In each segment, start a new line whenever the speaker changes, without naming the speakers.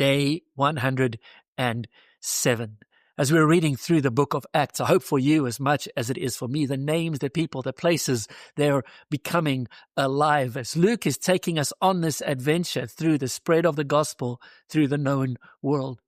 Day 107. As we're reading through the book of Acts, I hope for you as much as it is for me, the names, the people, the places, they're becoming alive. As Luke is taking us on this adventure through the spread of the gospel through the known world.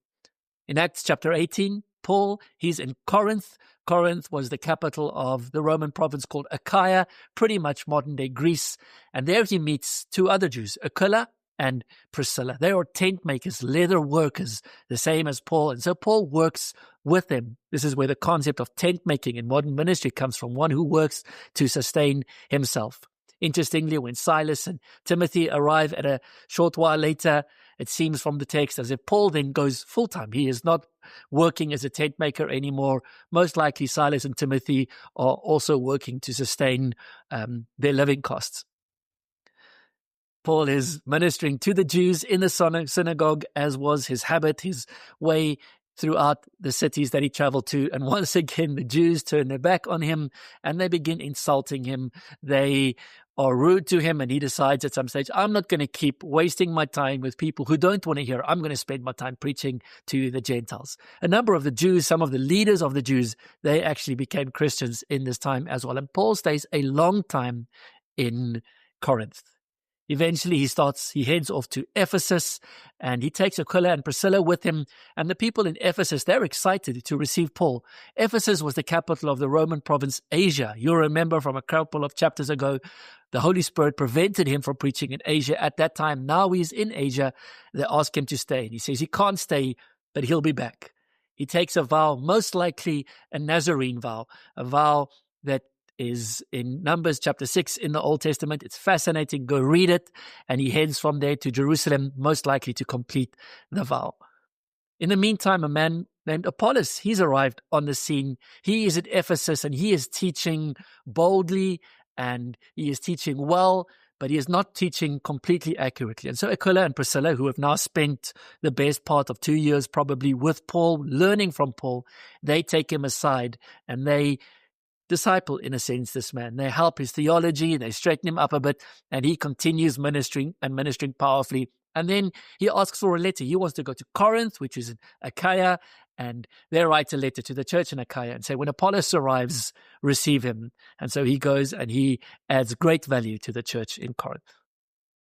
In Acts chapter 18, Paul, he's in Corinth. Corinth was the capital of the Roman province called Achaia, pretty much modern-day Greece. And there he meets two other Jews, Aquila and Priscilla. They are tent makers, leather workers, the same as Paul. And so Paul works with them. This is where the concept of tent making in modern ministry comes from, one who works to sustain himself. Interestingly, when Silas and Timothy arrive at a short while later, it seems from the text as if Paul then goes full-time. He is not working as a tent maker anymore. Most likely Silas and Timothy are also working to sustain their living costs. Paul is ministering to the Jews in the synagogue, as was his habit, his way throughout the cities that he traveled to. And once again, the Jews turn their back on him and they begin insulting him. They are rude to him, and he decides at some stage, I'm not going to keep wasting my time with people who don't want to hear. I'm going to spend my time preaching to the Gentiles. A number of the Jews, some of the leaders of the Jews, they actually became Christians in this time as well. And Paul stays a long time in Corinth. Eventually, he heads off to Ephesus, and he takes Aquila and Priscilla with him. And the people in Ephesus, they're excited to receive Paul. Ephesus was the capital of the Roman province Asia. You'll remember from a couple of chapters ago, the Holy Spirit prevented him from preaching in Asia at that time. Now he's in Asia. They ask him to stay. And he says he can't stay, but he'll be back. He takes a vow, most likely a Nazarene vow, a vow that is in Numbers chapter 6 in the Old Testament. It's fascinating. Go read it. And he heads from there to Jerusalem, most likely to complete the vow. In the meantime, a man named Apollos, he's arrived on the scene. He is at Ephesus and he is teaching boldly and he is teaching well, but he is not teaching completely accurately. And so Aquila and Priscilla, who have now spent the best part of 2 years probably with Paul, learning from Paul, they take him aside and they disciple, in a sense, this man. They help his theology, they straighten him up a bit, and he continues ministering and ministering powerfully. And then he asks for a letter. He wants to go to Corinth, which is in Achaia, and they write a letter to the church in Achaia and say, when Apollos arrives, receive him. And so he goes and he adds great value to the church in Corinth.